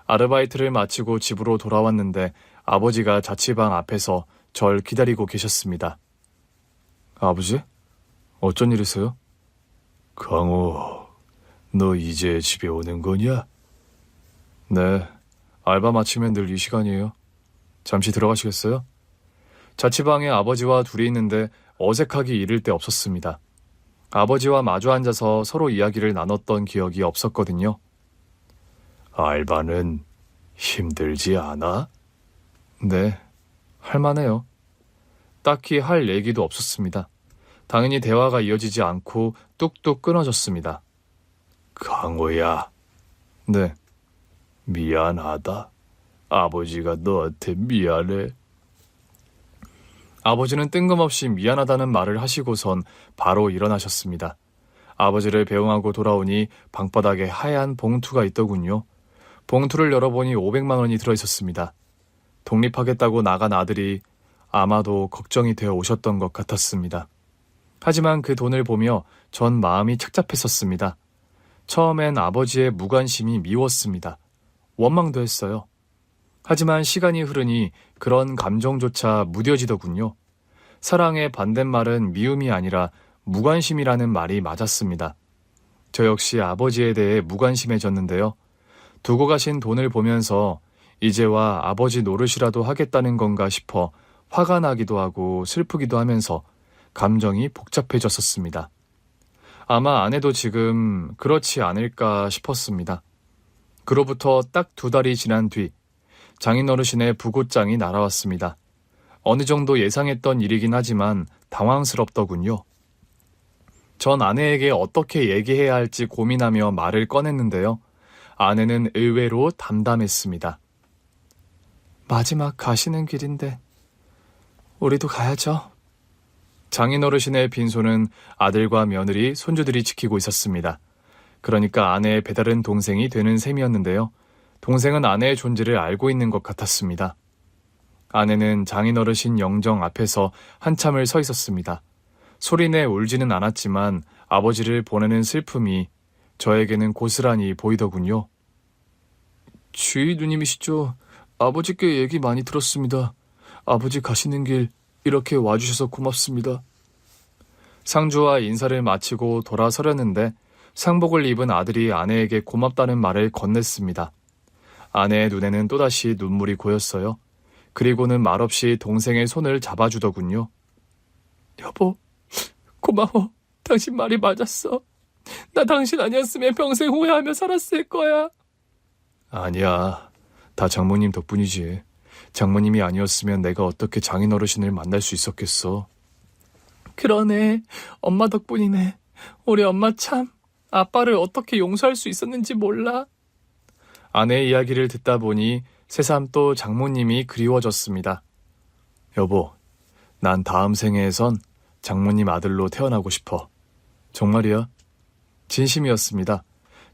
[SPEAKER 1] 아르바이트를 마치고 집으로 돌아왔는데 아버지가 자취방 앞에서 절 기다리고 계셨습니다. 아버지? 어쩐 일이세요? 강호, 너 이제 집에 오는 거냐? 네, 알바 마치면 늘 이 시간이에요. 잠시 들어가시겠어요? 자취방에 아버지와 둘이 있는데 어색하기 이를 데 없었습니다. 아버지와 마주 앉아서 서로 이야기를 나눴던 기억이 없었거든요. 알바는 힘들지 않아? 네, 할만해요. 딱히 할 얘기도 없었습니다. 당연히 대화가 이어지지 않고 뚝뚝 끊어졌습니다. 강호야. 네. 미안하다. 아버지가 너한테 미안해. 아버지는 뜬금없이 미안하다는 말을 하시고선 바로 일어나셨습니다. 아버지를 배웅하고 돌아오니 방바닥에 하얀 봉투가 있더군요. 봉투를 열어보니 500만 원이 들어있었습니다. 독립하겠다고 나간 아들이 아마도 걱정이 되어 오셨던 것 같았습니다. 하지만 그 돈을 보며 전 마음이 착잡했었습니다. 처음엔 아버지의 무관심이 미웠습니다. 원망도 했어요. 하지만 시간이 흐르니 그런 감정조차 무뎌지더군요. 사랑의 반대말은 미움이 아니라 무관심이라는 말이 맞았습니다. 저 역시 아버지에 대해 무관심해졌는데요. 두고 가신 돈을 보면서 이제와 아버지 노릇이라도 하겠다는 건가 싶어 화가 나기도 하고 슬프기도 하면서 감정이 복잡해졌었습니다. 아마 아내도 지금 그렇지 않을까 싶었습니다. 그로부터 딱 2달이 지난 뒤 장인어르신의 부고장이 날아왔습니다. 어느 정도 예상했던 일이긴 하지만 당황스럽더군요. 전 아내에게 어떻게 얘기해야 할지 고민하며 말을 꺼냈는데요. 아내는 의외로 담담했습니다. 마지막 가시는 길인데 우리도 가야죠. 장인어르신의 빈소는 아들과 며느리, 손주들이 지키고 있었습니다. 그러니까 아내의 배다른 동생이 되는 셈이었는데요. 동생은 아내의 존재를 알고 있는 것 같았습니다. 아내는 장인어르신 영정 앞에서 한참을 서 있었습니다. 소리내 울지는 않았지만 아버지를 보내는 슬픔이 저에게는 고스란히 보이더군요. 주의 누님이시죠? 아버지께 얘기 많이 들었습니다. 아버지 가시는 길 이렇게 와주셔서 고맙습니다. 상주와 인사를 마치고 돌아서려는데 상복을 입은 아들이 아내에게 고맙다는 말을 건넸습니다. 아내의 눈에는 또다시 눈물이 고였어요. 그리고는 말없이 동생의 손을 잡아주더군요. 여보, 고마워. 당신 말이 맞았어. 나 당신 아니었으면 평생 후회하며 살았을 거야. 아니야. 다 장모님 덕분이지. 장모님이 아니었으면 내가 어떻게 장인어르신을 만날 수 있었겠어. 그러네. 엄마 덕분이네. 우리 엄마 참 아빠를 어떻게 용서할 수 있었는지 몰라. 아내의 이야기를 듣다 보니 새삼 또 장모님이 그리워졌습니다. 여보, 난 다음 생애에선 장모님 아들로 태어나고 싶어. 정말이야? 진심이었습니다.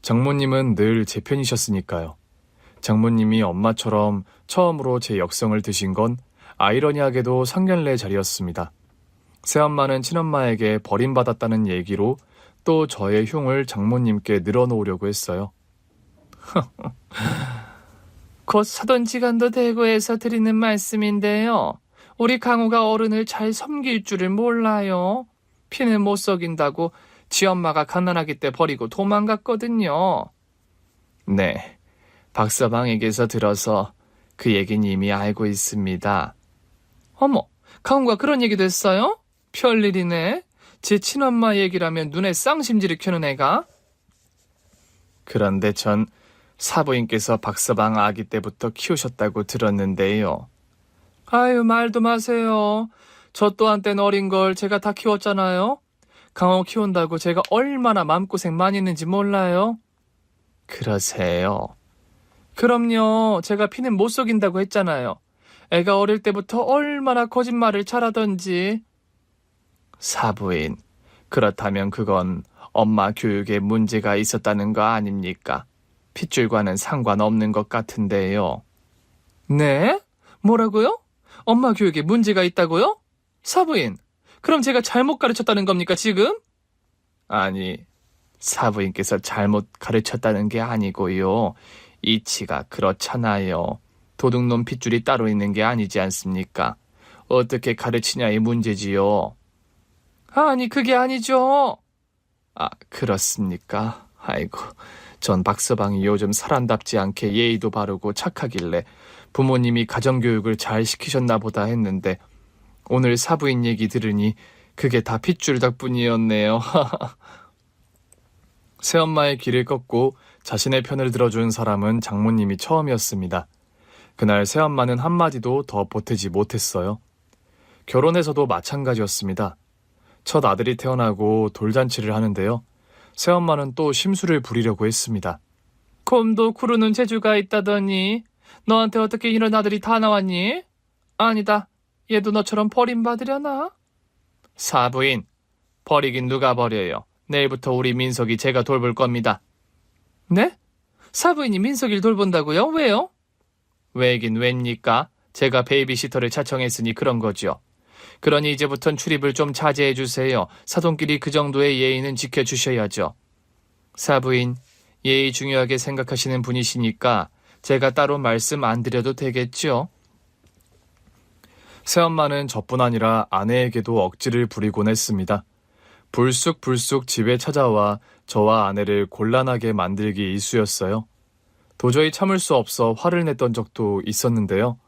[SPEAKER 1] 장모님은 늘 제 편이셨으니까요. 장모님이 엄마처럼 처음으로 제 역성을 드신 건 아이러니하게도 상견례 자리였습니다. 새엄마는 친엄마에게 버림받았다는 얘기로 또 저의 흉을 장모님께 늘어놓으려고 했어요. 곧 사돈지간도 되고 해서 드리는 말씀인데요. 우리 강우가 어른을 잘 섬길 줄을 몰라요. 피는 못 속인다고 지 엄마가 갓난아기 때 버리고 도망갔거든요. 네, 박서방에게서 들어서 그 얘기는 이미 알고 있습니다. 어머, 강우가 그런 얘기도 했어요? 별일이네. 제 친엄마 얘기라면 눈에 쌍심지를 켜는 애가. 그런데 전 사부인께서 박서방 아기 때부터 키우셨다고 들었는데요. 아유, 말도 마세요. 저 또한 땐 어린 걸 제가 다 키웠잖아요. 강호 키운다고 제가 얼마나 마음고생 많이 했는지 몰라요? 그러세요? 그럼요. 제가 피는 못 속인다고 했잖아요. 애가 어릴 때부터 얼마나 거짓말을 잘하던지. 사부인, 그렇다면 그건 엄마 교육에 문제가 있었다는 거 아닙니까? 핏줄과는 상관없는 것 같은데요. 네? 뭐라고요? 엄마 교육에 문제가 있다고요? 사부인, 그럼 제가 잘못 가르쳤다는 겁니까, 지금? 아니, 사부인께서 잘못 가르쳤다는 게 아니고요. 이치가 그렇잖아요. 도둑놈 핏줄이 따로 있는 게 아니지 않습니까? 어떻게 가르치냐의 문제지요. 아니, 그게 아니죠. 아, 그렇습니까? 아이고, 전 박서방이 요즘 사람답지 않게 예의도 바르고 착하길래 부모님이 가정교육을 잘 시키셨나 보다 했는데 오늘 사부인 얘기 들으니 그게 다 핏줄 덕분이었네요. 새엄마의 길을 꺾고 자신의 편을 들어준 사람은 장모님이 처음이었습니다. 그날 새엄마는 한마디도 더 보태지 못했어요. 결혼해서도 마찬가지였습니다. 첫 아들이 태어나고 돌잔치를 하는데요. 새엄마는 또 심술을 부리려고 했습니다. 곰도 구르는 재주가 있다더니 너한테 어떻게 이런 아들이 다 나왔니? 아니다. 얘도 너처럼 버림받으려나? 사부인, 버리긴 누가 버려요. 내일부터 우리 민석이 제가 돌볼 겁니다. 네? 사부인이 민석이를 돌본다고요? 왜요? 왜긴 왜입니까? 제가 베이비시터를 차청했으니 그런 거죠. 그러니 이제부턴 출입을 좀 자제해 주세요. 사돈끼리 그 정도의 예의는 지켜주셔야죠. 사부인, 예의 중요하게 생각하시는 분이시니까 제가 따로 말씀 안 드려도 되겠죠? 새엄마는 저뿐 아니라 아내에게도 억지를 부리곤 했습니다. 불쑥불쑥 집에 찾아와 저와 아내를 곤란하게 만들기 일쑤였어요. 도저히 참을 수 없어 화를 냈던 적도 있었는데요.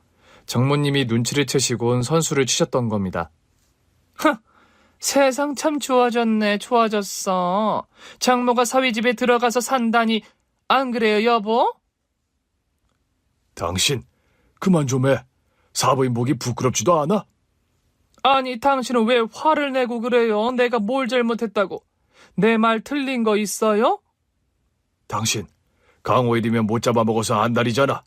[SPEAKER 1] 장모님이 눈치를 채시곤 선수를 치셨던 겁니다. 세상 참 좋아졌네, 좋아졌어. 장모가 사위 집에 들어가서 산다니, 안 그래요, 여보?
[SPEAKER 2] 당신, 그만 좀 해. 사부인 보기 부끄럽지도 않아?
[SPEAKER 1] 아니, 당신은 왜 화를 내고 그래요? 내가 뭘 잘못했다고? 내 말 틀린 거 있어요?
[SPEAKER 2] 당신, 강호일이면 못 잡아먹어서 안달이잖아.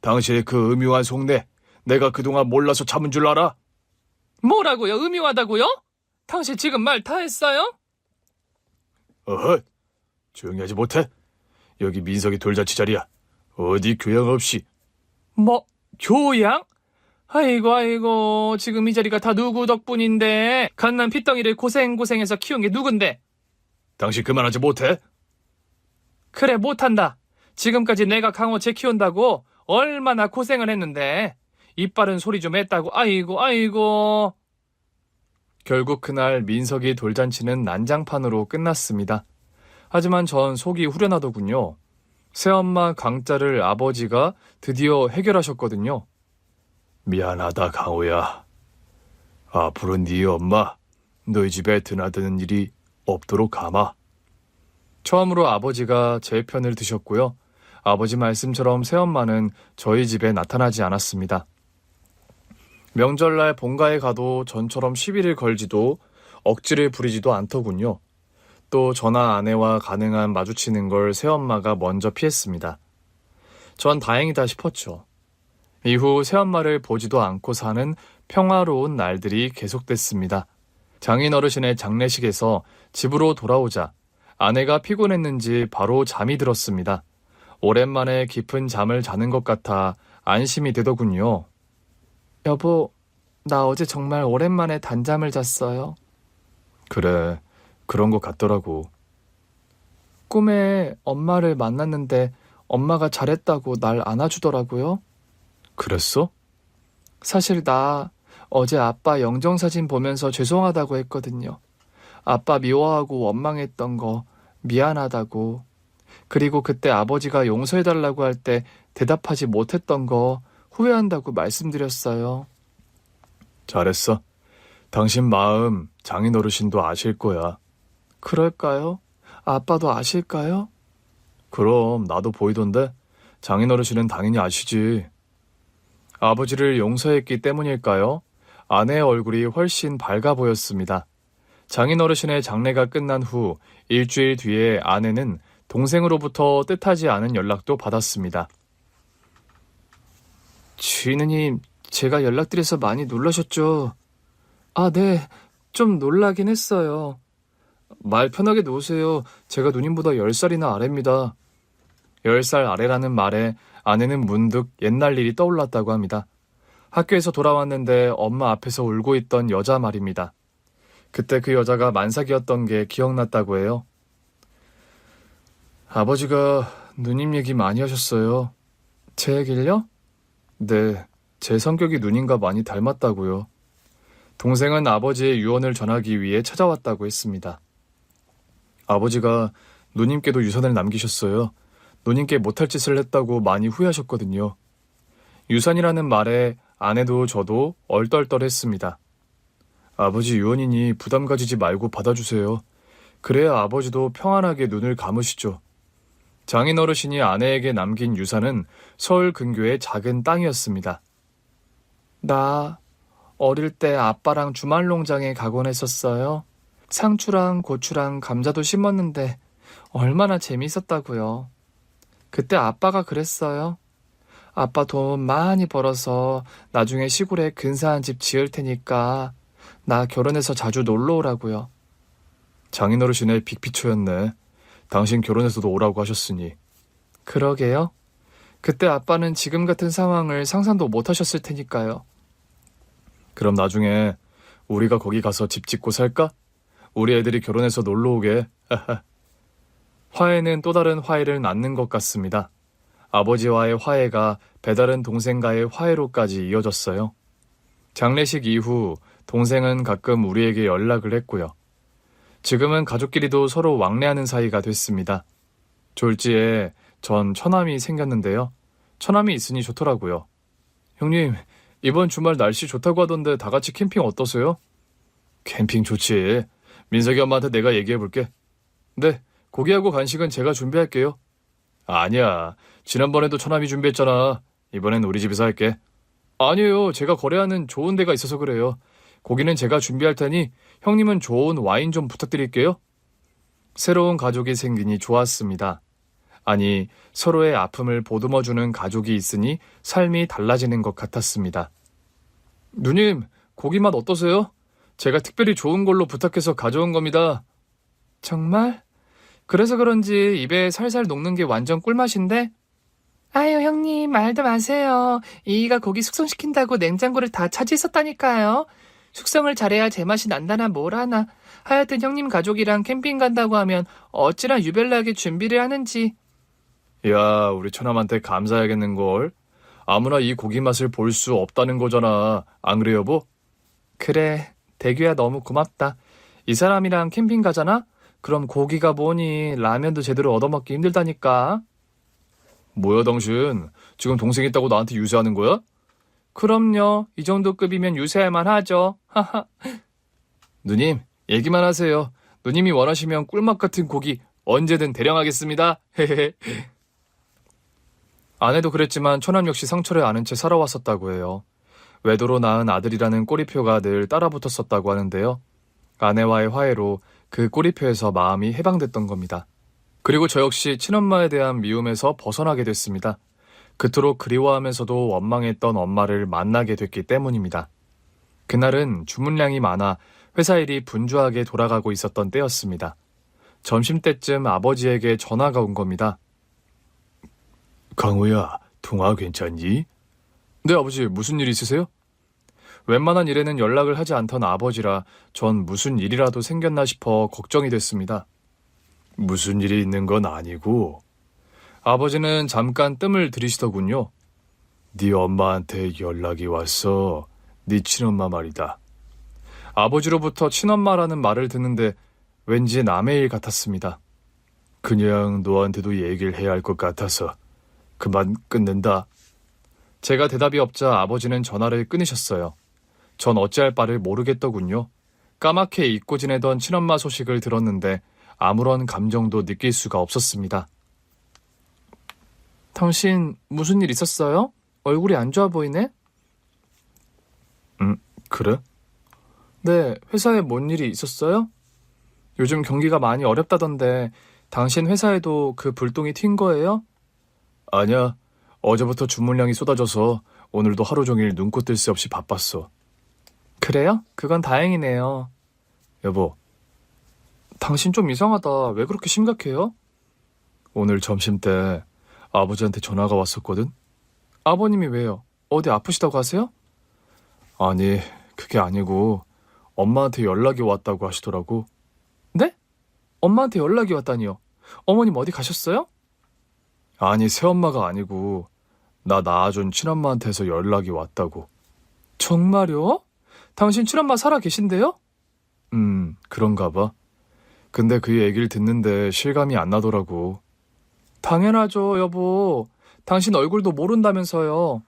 [SPEAKER 2] 당신의 그 음흉한 속내, 내가 그동안 몰라서 참은 줄 알아?
[SPEAKER 1] 뭐라고요? 음흉하다고요? 당신 지금 말 다 했어요?
[SPEAKER 2] 어허, 조용히 하지 못해? 여기 민석이 돌잔치 자리야. 어디 교양 없이.
[SPEAKER 1] 뭐, 교양? 아이고, 지금 이 자리가 다 누구 덕분인데? 갓난 핏덩이를 고생고생해서 키운 게 누군데?
[SPEAKER 2] 당신 그만하지 못해?
[SPEAKER 1] 그래, 못한다. 지금까지 내가 강호 제 키운다고 얼마나 고생을 했는데. 이빨은 소리 좀 했다고. 아이고. 결국 그날 민석이 돌잔치는 난장판으로 끝났습니다. 하지만 전 속이 후련하더군요. 새엄마 강짜를 아버지가 드디어 해결하셨거든요.
[SPEAKER 2] 미안하다, 강호야. 앞으로 네 엄마, 너희 집에 드나드는 일이 없도록 하마.
[SPEAKER 1] 처음으로 아버지가 제 편을 드셨고요. 아버지 말씀처럼 새엄마는 저희 집에 나타나지 않았습니다. 명절날 본가에 가도 전처럼 시비를 걸지도 억지를 부리지도 않더군요. 또 저나 아내와 가능한 마주치는 걸 새엄마가 먼저 피했습니다. 전 다행이다 싶었죠. 이후 새엄마를 보지도 않고 사는 평화로운 날들이 계속됐습니다. 장인어르신의 장례식에서 집으로 돌아오자 아내가 피곤했는지 바로 잠이 들었습니다. 오랜만에 깊은 잠을 자는 것 같아 안심이 되더군요. 여보, 나 어제 정말 오랜만에 단잠을 잤어요.
[SPEAKER 2] 그래, 그런 것 같더라고.
[SPEAKER 1] 꿈에 엄마를 만났는데 엄마가 잘했다고 날 안아주더라고요.
[SPEAKER 2] 그랬어?
[SPEAKER 1] 사실 나 어제 아빠 영정사진 보면서 죄송하다고 했거든요. 아빠 미워하고 원망했던 거 미안하다고. 그리고 그때 아버지가 용서해달라고 할 때 대답하지 못했던 거 후회한다고 말씀드렸어요.
[SPEAKER 2] 잘했어. 당신 마음 장인어르신도 아실 거야.
[SPEAKER 1] 그럴까요? 아빠도 아실까요?
[SPEAKER 2] 그럼 나도 보이던데 장인어르신은 당연히 아시지.
[SPEAKER 1] 아버지를 용서했기 때문일까요? 아내의 얼굴이 훨씬 밝아 보였습니다. 장인어르신의 장례가 끝난 후 일주일 뒤에 아내는 동생으로부터 뜻하지 않은 연락도 받았습니다. 주인님, 제가 연락드려서 많이 놀라셨죠? 아, 네. 좀 놀라긴 했어요. 말 편하게 놓으세요. 제가 누님보다 10살이나 아래입니다. 10살 아래라는 말에 아내는 문득 옛날 일이 떠올랐다고 합니다. 학교에서 돌아왔는데 엄마 앞에서 울고 있던 여자 말입니다. 그때 그 여자가 만삭이었던 게 기억났다고 해요. 아버지가 누님 얘기 많이 하셨어요. 제 얘기를요? 네, 제 성격이 누님과 많이 닮았다고요. 동생은 아버지의 유언을 전하기 위해 찾아왔다고 했습니다. 아버지가 누님께도 유산을 남기셨어요. 누님께 못할 짓을 했다고 많이 후회하셨거든요. 유산이라는 말에 아내도 저도 얼떨떨했습니다. 아버지 유언이니 부담 가지지 말고 받아주세요. 그래야 아버지도 평안하게 눈을 감으시죠. 장인어르신이 아내에게 남긴 유산은 서울 근교의 작은 땅이었습니다. 나 어릴 때 아빠랑 주말 농장에 가곤 했었어요. 상추랑 고추랑 감자도 심었는데 얼마나 재밌었다고요. 그때 아빠가 그랬어요. 아빠 돈 많이 벌어서 나중에 시골에 근사한 집 지을 테니까 나 결혼해서 자주 놀러 오라고요. 장인어르신의 빅피초였네. 당신 결혼해서도 오라고 하셨으니. 그러게요. 그때 아빠는 지금 같은 상황을 상상도 못 하셨을 테니까요. 그럼 나중에 우리가 거기 가서 집 짓고 살까? 우리 애들이 결혼해서 놀러 오게. 화해는 또 다른 화해를 낳는 것 같습니다. 아버지와의 화해가 배다른 동생과의 화해로까지 이어졌어요. 장례식 이후 동생은 가끔 우리에게 연락을 했고요. 지금은 가족끼리도 서로 왕래하는 사이가 됐습니다. 졸지에 전 처남이 생겼는데요. 처남이 있으니 좋더라고요. 형님, 이번 주말 날씨 좋다고 하던데 다 같이 캠핑 어떠세요? 캠핑 좋지. 민석이 엄마한테 내가 얘기해볼게. 네, 고기하고 간식은 제가 준비할게요. 아니야. 지난번에도 처남이 준비했잖아. 이번엔 우리 집에서 할게. 아니에요. 제가 거래하는 좋은 데가 있어서 그래요. 고기는 제가 준비할 테니 형님은 좋은 와인 좀 부탁드릴게요. 새로운 가족이 생기니 좋았습니다. 아니, 서로의 아픔을 보듬어주는 가족이 있으니 삶이 달라지는 것 같았습니다. 누님, 고기 맛 어떠세요? 제가 특별히 좋은 걸로 부탁해서 가져온 겁니다. 정말? 그래서 그런지 입에 살살 녹는 게 완전 꿀맛인데? 아유, 형님, 말도 마세요. 이이가 고기 숙성시킨다고 냉장고를 다 차지했었다니까요. 숙성을 잘해야 제맛이 난다나 뭘 하나. 하여튼 형님 가족이랑 캠핑 간다고 하면 어찌나 유별나게 준비를 하는지. 야, 우리 처남한테 감사해야겠는걸. 아무나 이 고기 맛을 볼 수 없다는 거잖아. 안 그래, 여보? 그래, 대규야 너무 고맙다. 이 사람이랑 캠핑 가잖아? 그럼 고기가 뭐니 라면도 제대로 얻어먹기 힘들다니까. 뭐야 당신? 지금 동생 있다고 나한테 유세하는 거야? 그럼요. 이 정도 급이면 유세할만 하죠. 하하. 누님, 얘기만 하세요. 누님이 원하시면 꿀맛 같은 고기 언제든 대령하겠습니다. 헤헤. 아내도 그랬지만 처남 역시 상처를 아는 채 살아왔었다고 해요. 외도로 낳은 아들이라는 꼬리표가 늘 따라붙었었다고 하는데요. 아내와의 화해로 그 꼬리표에서 마음이 해방됐던 겁니다. 그리고 저 역시 친엄마에 대한 미움에서 벗어나게 됐습니다. 그토록 그리워하면서도 원망했던 엄마를 만나게 됐기 때문입니다. 그날은 주문량이 많아 회사 일이 분주하게 돌아가고 있었던 때였습니다. 점심때쯤 아버지에게 전화가 온 겁니다.
[SPEAKER 2] 강호야, 통화 괜찮니?
[SPEAKER 1] 네, 아버지, 무슨 일 있으세요? 웬만한 일에는 연락을 하지 않던 아버지라 전 무슨 일이라도 생겼나 싶어 걱정이 됐습니다.
[SPEAKER 2] 무슨 일이 있는 건 아니고
[SPEAKER 1] 아버지는 잠깐 뜸을 들이시더군요.
[SPEAKER 2] 네 엄마한테 연락이 왔어. 네 친엄마 말이다.
[SPEAKER 1] 아버지로부터 친엄마라는 말을 듣는데 왠지 남의 일 같았습니다.
[SPEAKER 2] 그냥 너한테도 얘기를 해야 할 것 같아서 그만 끊는다.
[SPEAKER 1] 제가 대답이 없자 아버지는 전화를 끊으셨어요. 전 어찌할 바를 모르겠더군요. 까맣게 잊고 지내던 친엄마 소식을 들었는데 아무런 감정도 느낄 수가 없었습니다. 당신 무슨 일 있었어요? 얼굴이 안 좋아 보이네?
[SPEAKER 2] 그래?
[SPEAKER 1] 네, 회사에 뭔 일이 있었어요? 요즘 경기가 많이 어렵다던데 당신 회사에도 그 불똥이 튄 거예요?
[SPEAKER 2] 아니야. 어제부터 주문량이 쏟아져서 오늘도 하루 종일 눈코 뜰 새 없이 바빴어.
[SPEAKER 1] 그래요? 그건 다행이네요.
[SPEAKER 2] 여보,
[SPEAKER 1] 당신 좀 이상하다. 왜 그렇게 심각해요?
[SPEAKER 2] 오늘 점심 때 아버지한테 전화가 왔었거든?
[SPEAKER 1] 아버님이 왜요? 어디 아프시다고 하세요?
[SPEAKER 2] 아니, 그게 아니고 엄마한테 연락이 왔다고 하시더라고.
[SPEAKER 1] 네? 엄마한테 연락이 왔다니요? 어머님 어디 가셨어요? 아니, 새엄마가 아니고 나 낳아준 친엄마한테서 연락이 왔다고. 정말요? 당신 친엄마 살아 계신데요? 그런가 봐. 근데 그 얘기를 듣는데 실감이 안 나더라고. 당연하죠, 여보. 당신 얼굴도 모른다면서요.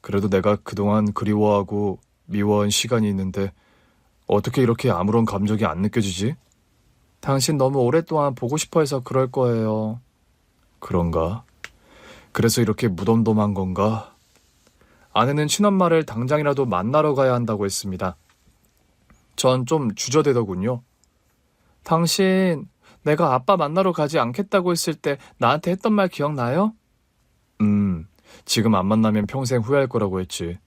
[SPEAKER 1] 그래도 내가 그동안 그리워하고 미워한 시간이 있는데 어떻게 이렇게 아무런 감정이 안 느껴지지? 당신 너무 오랫동안 보고 싶어 해서 그럴 거예요. 그런가? 그래서 이렇게 무덤덤한 건가? 아내는 친엄마를 당장이라도 만나러 가야 한다고 했습니다. 전 좀 주저되더군요. 당신, 내가 아빠 만나러 가지 않겠다고 했을 때 나한테 했던 말 기억나요? 지금 안 만나면 평생 후회할 거라고 했지.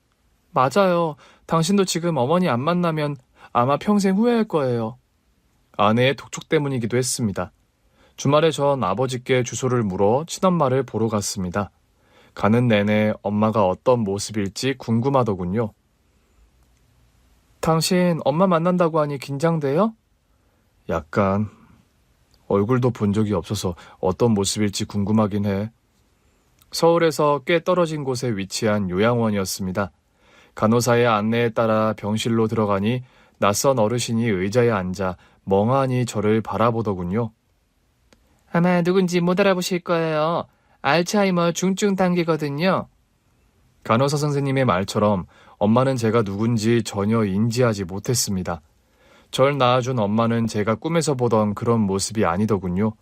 [SPEAKER 1] 맞아요. 당신도 지금 어머니 안 만나면 아마 평생 후회할 거예요. 아내의 독촉 때문이기도 했습니다. 주말에 전 아버지께 주소를 물어 친엄마를 보러 갔습니다. 가는 내내 엄마가 어떤 모습일지 궁금하더군요. 당신 엄마 만난다고 하니 긴장돼요? 약간. 얼굴도 본 적이 없어서 어떤 모습일지 궁금하긴 해. 서울에서 꽤 떨어진 곳에 위치한 요양원이었습니다. 간호사의 안내에 따라 병실로 들어가니 낯선 어르신이 의자에 앉아 멍하니 저를 바라보더군요. 아마 누군지 못 알아보실 거예요. 알츠하이머 중증 단계거든요. 간호사 선생님의 말처럼 엄마는 제가 누군지 전혀 인지하지 못했습니다. 절 낳아준 엄마는 제가 꿈에서 보던 그런 모습이 아니더군요.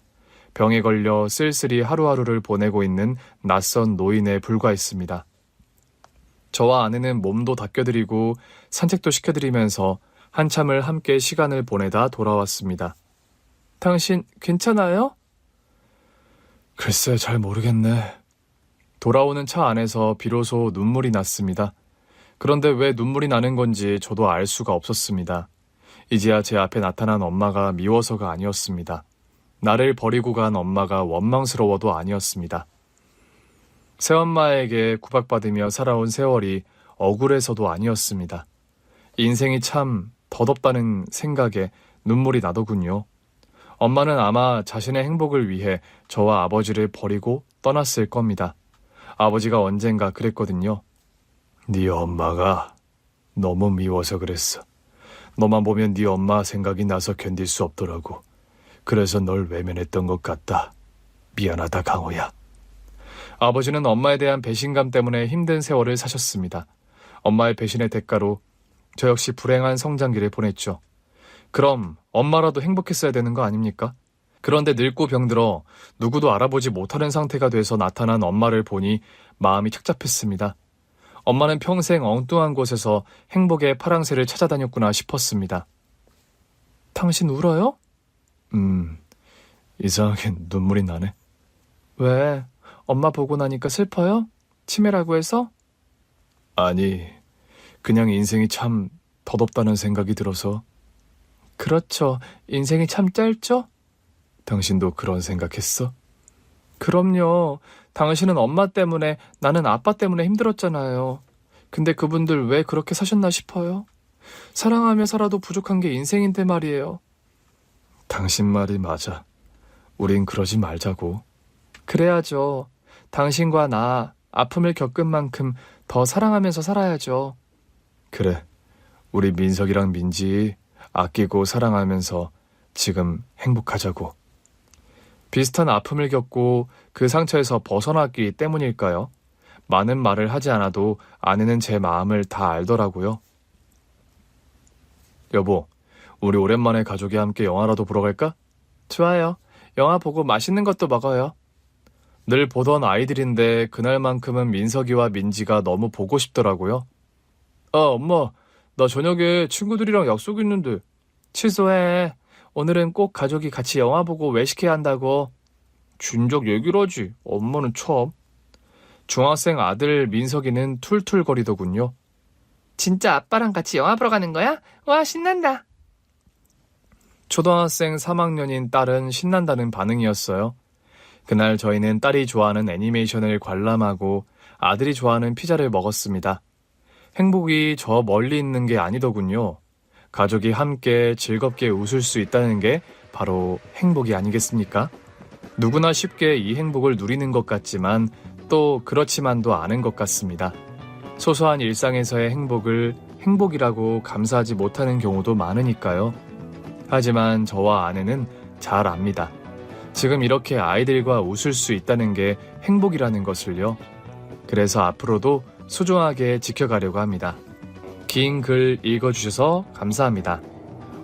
[SPEAKER 1] 병에 걸려 쓸쓸히 하루하루를 보내고 있는 낯선 노인에 불과했습니다. 저와 아내는 몸도 닦여드리고 산책도 시켜드리면서 한참을 함께 시간을 보내다 돌아왔습니다. 당신 괜찮아요? 글쎄 잘 모르겠네. 돌아오는 차 안에서 비로소 눈물이 났습니다. 그런데 왜 눈물이 나는 건지 저도 알 수가 없었습니다. 이제야 제 앞에 나타난 엄마가 미워서가 아니었습니다. 나를 버리고 간 엄마가 원망스러워도 아니었습니다. 새엄마에게 구박받으며 살아온 세월이 억울해서도 아니었습니다. 인생이 참 덧없다는 생각에 눈물이 나더군요. 엄마는 아마 자신의 행복을 위해 저와 아버지를 버리고 떠났을 겁니다. 아버지가 언젠가 그랬거든요. 네 엄마가 너무 미워서 그랬어. 너만 보면 네 엄마 생각이 나서 견딜 수 없더라고. 그래서 널 외면했던 것 같다. 미안하다, 강호야. 아버지는 엄마에 대한 배신감 때문에 힘든 세월을 사셨습니다. 엄마의 배신의 대가로 저 역시 불행한 성장기를 보냈죠. 그럼 엄마라도 행복했어야 되는 거 아닙니까? 그런데 늙고 병들어 누구도 알아보지 못하는 상태가 돼서 나타난 엄마를 보니 마음이 착잡했습니다. 엄마는 평생 엉뚱한 곳에서 행복의 파랑새를 찾아다녔구나 싶었습니다. 당신 울어요? 이상하게 눈물이 나네. 왜? 엄마 보고 나니까 슬퍼요? 치매라고 해서? 아니, 그냥 인생이 참 덧없다는 생각이 들어서. 그렇죠. 인생이 참 짧죠? 당신도 그런 생각했어? 그럼요. 당신은 엄마 때문에, 나는 아빠 때문에 힘들었잖아요. 근데 그분들 왜 그렇게 사셨나 싶어요. 사랑하며 살아도 부족한 게 인생인데 말이에요. 당신 말이 맞아. 우린 그러지 말자고. 그래야죠. 당신과 나 아픔을 겪은 만큼 더 사랑하면서 살아야죠. 그래. 우리 민석이랑 민지 아끼고 사랑하면서 지금 행복하자고. 비슷한 아픔을 겪고 그 상처에서 벗어났기 때문일까요? 많은 말을 하지 않아도 아내는 제 마음을 다 알더라고요. 여보, 우리 오랜만에 가족이 함께 영화라도 보러 갈까? 좋아요. 영화 보고 맛있는 것도 먹어요. 늘 보던 아이들인데 그날만큼은 민석이와 민지가 너무 보고 싶더라고요. 엄마, 나 저녁에 친구들이랑 약속 있는데. 취소해. 오늘은 꼭 가족이 같이 영화 보고 외식해야 한다고. 진작 얘기를 하지. 엄마는 참. 중학생 아들 민석이는 툴툴거리더군요. 진짜 아빠랑 같이 영화 보러 가는 거야? 와, 신난다. 초등학생 3학년인 딸은 신난다는 반응이었어요. 그날 저희는 딸이 좋아하는 애니메이션을 관람하고 아들이 좋아하는 피자를 먹었습니다. 행복이 저 멀리 있는 게 아니더군요. 가족이 함께 즐겁게 웃을 수 있다는 게 바로 행복이 아니겠습니까? 누구나 쉽게 이 행복을 누리는 것 같지만 또 그렇지만도 않은 것 같습니다. 소소한 일상에서의 행복을 행복이라고 감사하지 못하는 경우도 많으니까요. 하지만 저와 아내는 잘 압니다. 지금 이렇게 아이들과 웃을 수 있다는 게 행복이라는 것을요. 그래서 앞으로도 소중하게 지켜가려고 합니다. 긴 글 읽어주셔서 감사합니다.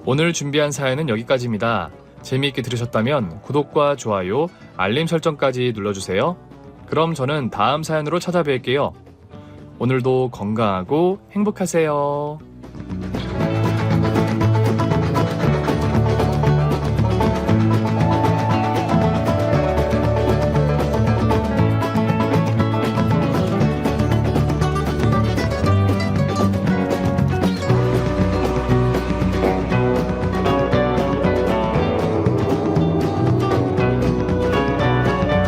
[SPEAKER 1] 오늘 준비한 사연은 여기까지입니다. 재미있게 들으셨다면 구독과 좋아요, 알림 설정까지 눌러주세요. 그럼 저는 다음 사연으로 찾아뵐게요. 오늘도 건강하고 행복하세요.